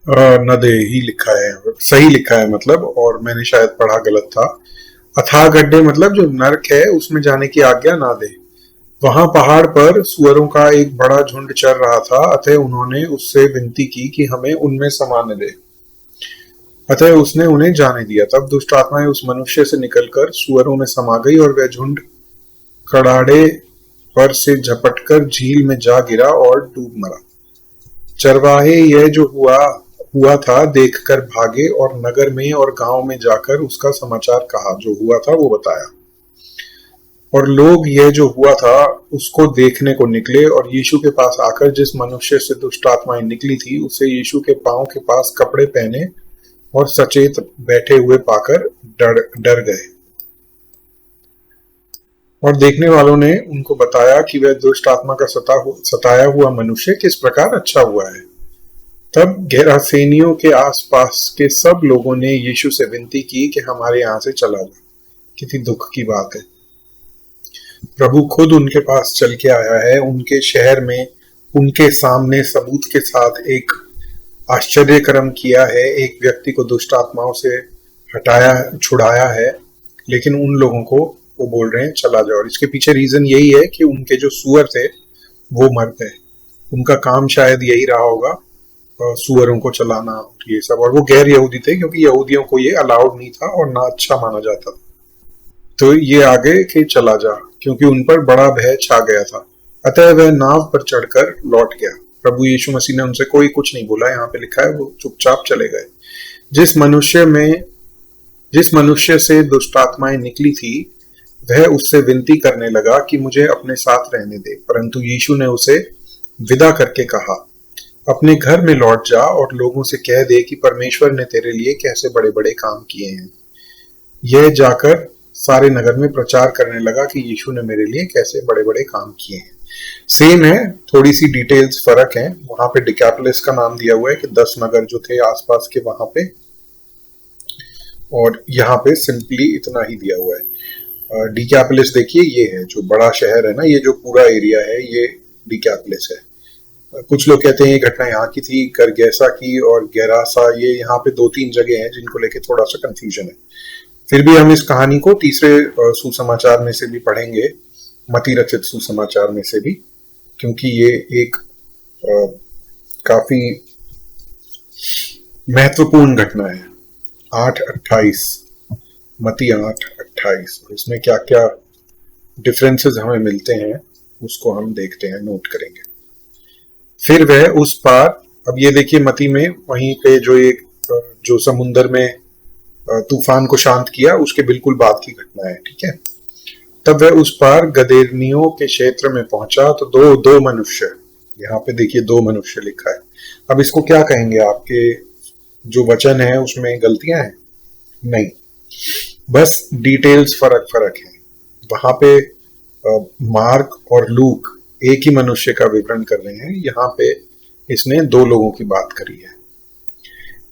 न दे ही लिखा है, सही लिखा है मतलब, और मैंने शायद पढ़ा गलत था। अथाह गड्ढे मतलब जो नरक है उसमें जाने की आज्ञा ना दे। वहां पहाड़ पर सुअरों का एक बड़ा झुंड चर रहा था, अतः उन्होंने उससे विनती की कि हमें उनमें समाने दे। अतः उसने उन्हें जाने दिया। तब दुष्ट आत्माएं उस मनुष्य से निकलकर सुअरों में समा गई और वह झुंड कड़ाड़े पर से झपटकर झील में जा गिरा और डूब मरा। चरवाहे यह जो हुआ था देखकर भागे और नगर में और गांव में जाकर उसका समाचार कहा, जो हुआ था वो बताया। और लोग यह जो हुआ था उसको देखने को निकले और यीशु के पास आकर जिस मनुष्य से दुष्ट आत्माएं निकली थी उसे यीशु के पांव के पास कपड़े पहने और सचेत बैठे हुए पाकर डर गए। और देखने वालों ने उनको बताया कि वह दुष्ट आत्मा का सताया हुआ मनुष्य किस प्रकार अच्छा हुआ है। तब गेरासेनियों के आसपास के सब लोगों ने यीशु से विनती की कि हमारे यहाँ से चला जा। कितनी दुख की बात है। प्रभु खुद उनके पास चल के आया है, उनके शहर में उनके सामने सबूत के साथ एक आश्चर्य कर्म किया है, एक व्यक्ति को दुष्ट आत्माओं से हटाया, छुड़ाया है, लेकिन उन लोगों को वो बोल रहे हैं चला जाओ। और इसके पीछे रीजन यही है कि उनके जो सुअर थे वो मर गए। उनका काम शायद यही रहा होगा, सुअरों को चलाना और ये सब। और वो गैर यहूदी थे, क्योंकि यहूदियों को ये अलाउड नहीं था और ना अच्छा माना जाता था। तो ये आगे कि चला जा, क्योंकि उन पर बड़ा भय छा गया था। अतः वह नाव पर चढ़कर लौट गया। प्रभु यीशु मसीह ने उनसे कोई कुछ नहीं बोला, यहाँ पे लिखा है, वो चुपचाप चले गए। जिस मनुष्य से दुष्ट आत्माएं निकली थी वह उससे विनती करने लगा कि मुझे अपने साथ रहने दे, परंतु यीशु ने उसे विदा करके कहा, अपने घर में लौट जा और लोगों से कह दे कि परमेश्वर ने तेरे लिए कैसे बड़े बड़े काम किए हैं। यह जाकर सारे नगर में प्रचार करने लगा कि यीशु ने मेरे लिए कैसे बड़े बड़े काम किए हैं। सेम है, थोड़ी सी डिटेल्स फर्क है। वहां पे डिकैपोलिस का नाम दिया हुआ है कि 10 नगर जो थे आसपास के वहां पे, और यहाँ पे सिंपली इतना ही दिया हुआ है। डिकैपोलिस देखिए, ये है जो बड़ा शहर है ना, ये जो पूरा एरिया है ये डिकैपोलिस है। कुछ लोग कहते हैं ये घटना यहाँ की थी, करगैसा की और गैरासा, ये यहाँ पे 2-3 जगह हैं जिनको लेके थोड़ा सा कंफ्यूजन है। फिर भी हम इस कहानी को तीसरे सुसमाचार में से भी पढ़ेंगे, मती रचित सुसमाचार में से भी, क्योंकि ये एक काफी महत्वपूर्ण घटना है। 8:28, मती 8:28, इसमें क्या क्या डिफरेंसेस हमें मिलते हैं उसको हम देखते हैं, नोट करेंगे। फिर वह उस पार, अब ये देखिए मती में वहीं पे जो समुन्दर में तूफान को शांत किया उसके बिल्कुल बाद की घटना है, ठीक है। तब वह उस पार गदेरनियों के क्षेत्र में पहुंचा तो दो मनुष्य, यहाँ पे देखिए 2 मनुष्य लिखा है। अब इसको क्या कहेंगे, आपके जो वचन है उसमें गलतियां हैं? नहीं, बस डिटेल्स फर्क है। वहां पे मार्क और लूक एक ही मनुष्य का विवरण कर रहे हैं, यहाँ पे इसने 2 लोगों की बात करी है।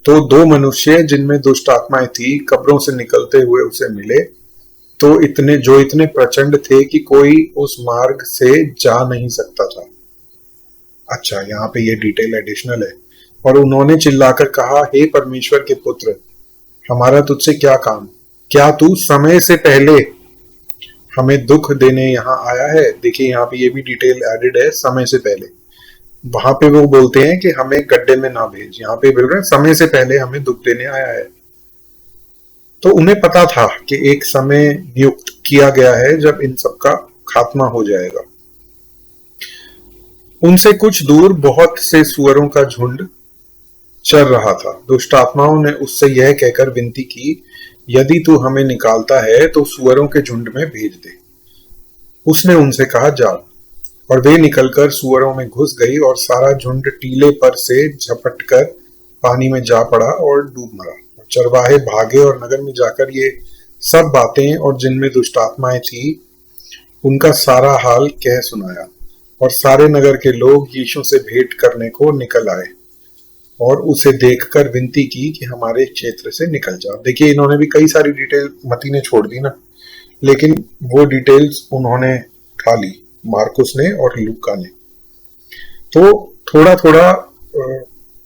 तो 2 मनुष्य जिनमें दुष्ट आत्माएं थी कब्रों से निकलते हुए उसे मिले, तो इतने प्रचंड थे कि कोई उस मार्ग से जा नहीं सकता था। अच्छा, यहाँ पे ये डिटेल एडिशनल है। और उन्होंने चिल्लाकर कहा, हे परमेश्वर के पुत्र, हमारा तुझसे क्या काम? क्या तू समय से पहले हमें दुख देने यहाँ आया है? देखिए यहाँ पे ये भी डिटेल एडेड है, समय से पहले। वहां पे वो बोलते हैं कि हमें गड्ढे में ना भेज, यहाँ पे बोल रहे हैं समय से पहले हमें दुख देने आया है। तो उन्हें पता था कि एक समय नियुक्त किया गया है जब इन सब का खात्मा हो जाएगा। उनसे कुछ दूर बहुत से सुअरों का झुंड चर रहा था। दुष्ट आत्माओं ने उससे यह कहकर विनती की, यदि तू हमें निकालता है तो सुअरों के झुंड में भेज दे। उसने उनसे कहा, जाओ। और वे निकलकर सुअरों में घुस गई और सारा झुंड टीले पर से झपटकर पानी में जा पड़ा और डूब मरा। और चरवाहे भागे और नगर में जाकर ये सब बातें और जिनमें दुष्ट आत्माएं थी उनका सारा हाल कह सुनाया। और सारे नगर के लोग यीशु से भेंट करने को निकल आए और उसे देखकर विनती की कि हमारे क्षेत्र से निकल जाओ। देखिए इन्होंने भी कई सारी डिटेल मती ने छोड़ दी ना, लेकिन वो डिटेल्स उन्होंने उठा ली, मार्कुस ने और लूका ने। तो थोड़ा थोड़ा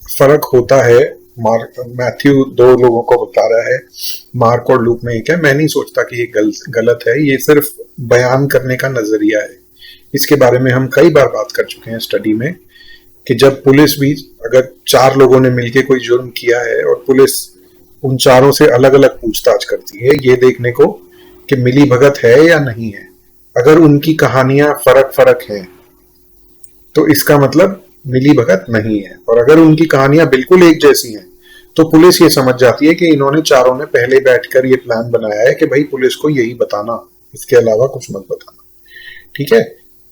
फर्क होता है। मैथ्यू 2 लोगों को बता रहा है, मार्क और लूक में एक है। मैं नहीं सोचता कि ये गलत है, ये सिर्फ बयान करने का नजरिया है। इसके बारे में हम कई बार बात कर चुके हैं स्टडी में कि जब पुलिस भी, अगर 4 लोगों ने मिलकर कोई जुर्म किया है और पुलिस उन चारों से अलग अलग पूछताछ करती है ये देखने को कि मिली भगत है या नहीं है, अगर उनकी कहानियां फर्क है तो इसका मतलब मिली भगत नहीं है। और अगर उनकी कहानियां बिल्कुल एक जैसी हैं तो पुलिस ये समझ जाती है कि इन्होंने चारों ने पहले बैठकर ये प्लान बनाया है कि भाई पुलिस को यही बताना, इसके अलावा कुछ मत बताना, ठीक है।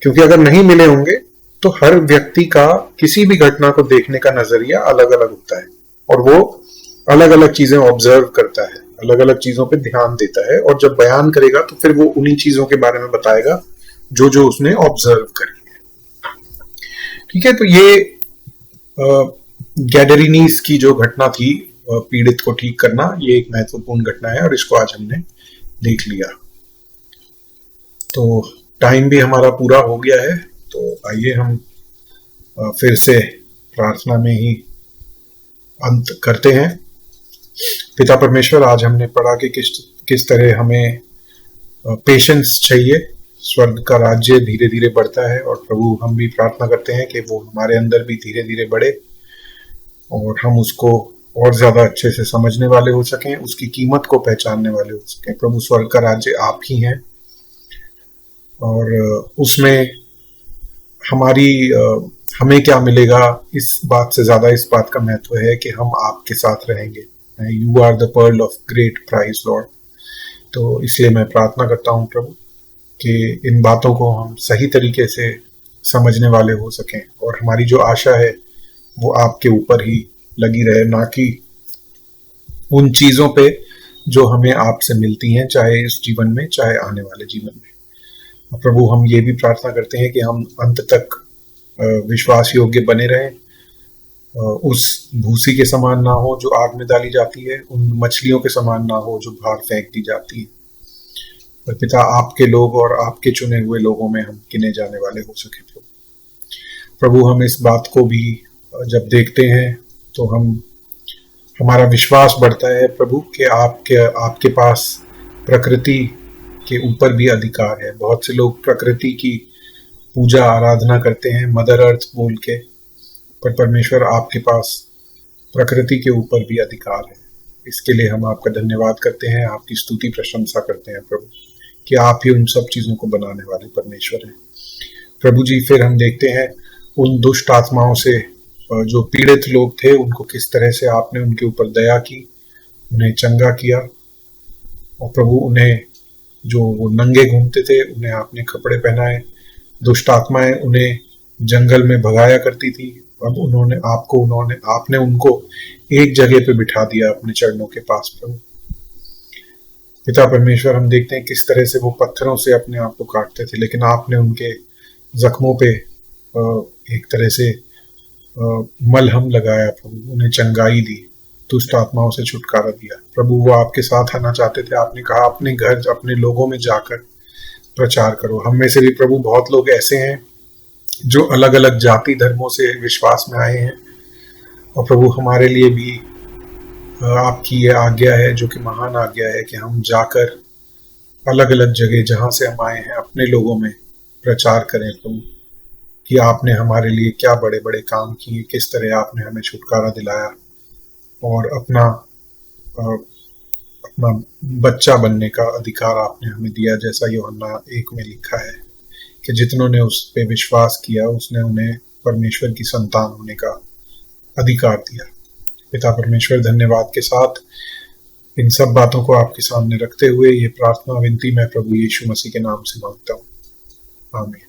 क्योंकि अगर नहीं मिले होंगे तो हर व्यक्ति का किसी भी घटना को देखने का नजरिया अलग अलग होता है और वो अलग अलग चीजें ऑब्जर्व करता है, अलग अलग चीजों पे ध्यान देता है, और जब बयान करेगा तो फिर वो उन्हीं चीजों के बारे में बताएगा जो जो उसने ऑब्जर्व करी है, ठीक है। तो ये गैडरिनीस की जो घटना थी, पीड़ित को ठीक करना, ये एक महत्वपूर्ण घटना है और इसको आज हमने देख लिया। तो टाइम भी हमारा पूरा हो गया है, तो आइए हम फिर से प्रार्थना में ही अंत करते हैं। पिता परमेश्वर, आज हमने पढ़ा कि किस तरह हमें पेशेंस चाहिए। स्वर्ग का राज्य धीरे धीरे बढ़ता है और प्रभु हम भी प्रार्थना करते हैं कि वो हमारे अंदर भी धीरे धीरे बढ़े और हम उसको और ज्यादा अच्छे से समझने वाले हो सकें, उसकी कीमत को पहचानने वाले हो सकें। प्रभु, स्वर्ग का राज्य आप ही हैं और उसमें हमारी हमें क्या मिलेगा इस बात से ज्यादा इस बात का महत्व है कि हम आपके साथ रहेंगे। You are the pearl of great price lord. तो इसलिए मैं प्रार्थना करता हूँ प्रभु कि इन बातों को हम सही तरीके से समझने वाले हो सकें और हमारी जो आशा है वो आपके ऊपर ही लगी रहे, ना कि उन चीजों पे जो हमें आपसे मिलती हैं, चाहे इस जीवन में चाहे आने वाले जीवन में। प्रभु, हम ये भी प्रार्थना करते हैं कि हम अंत तक विश्वास योग्य बने रहें, उस भूसी के समान ना हो जो आग में डाली जाती है, उन मछलियों के समान ना हो जो बाहर फेंक दी जाती है। पर पिता, आपके लोग और आपके चुने हुए लोगों में हम गिने जाने वाले हो सके। प्रभु, हम इस बात को भी जब देखते हैं तो हमारा विश्वास बढ़ता है प्रभु कि आपके पास प्रकृति के ऊपर भी अधिकार है। बहुत से लोग प्रकृति की पूजा आराधना करते हैं मदर अर्थ बोल के, पर परमेश्वर आपके पास प्रकृति के ऊपर भी अधिकार है। इसके लिए हम आपका धन्यवाद करते हैं, आपकी स्तुति प्रशंसा करते हैं प्रभु कि आप ही उन सब चीजों को बनाने वाले परमेश्वर हैं। प्रभु जी, फिर हम देखते हैं उन दुष्ट आत्माओं से जो पीड़ित लोग थे, उनको किस तरह से आपने उनके ऊपर दया की, उन्हें चंगा किया। और प्रभु, उन्हें जो वो नंगे घूमते थे उन्हें आपने कपड़े पहनाए। दुष्ट आत्माएं उन्हें जंगल में भगाया करती थी, अब आपने उनको एक जगह पे बिठा दिया अपने चरणों के पास। प्रभु पिता परमेश्वर, हम देखते हैं किस तरह से वो पत्थरों से अपने आप को काटते थे, लेकिन आपने उनके जख्मों पे एक तरह से मलहम लगाया प्रभु, उन्हें चंगाई दी, दुष्ट आत्माओं से छुटकारा दिया। प्रभु, वो आपके साथ आना चाहते थे, आपने कहा अपने घर अपने लोगों में जाकर प्रचार करो। हम में से भी प्रभु बहुत लोग ऐसे हैं जो अलग अलग जाति धर्मों से विश्वास में आए हैं, और प्रभु हमारे लिए भी आपकी ये आज्ञा है जो कि महान आज्ञा है कि हम जाकर अलग अलग जगह जहां से हम आए हैं अपने लोगों में प्रचार करें प्रभु, कि आपने हमारे लिए क्या बड़े बड़े काम किए, किस तरह आपने हमें छुटकारा दिलाया और अपना बच्चा बनने का अधिकार आपने हमें दिया, जैसा यूहन्ना 1 में लिखा है कि जितनों ने उस पे विश्वास किया उसने उन्हें परमेश्वर की संतान होने का अधिकार दिया। पिता परमेश्वर, धन्यवाद के साथ इन सब बातों को आपके सामने रखते हुए ये प्रार्थना विनती मैं प्रभु यीशु मसीह के नाम से मांगता हूँ, आमीन।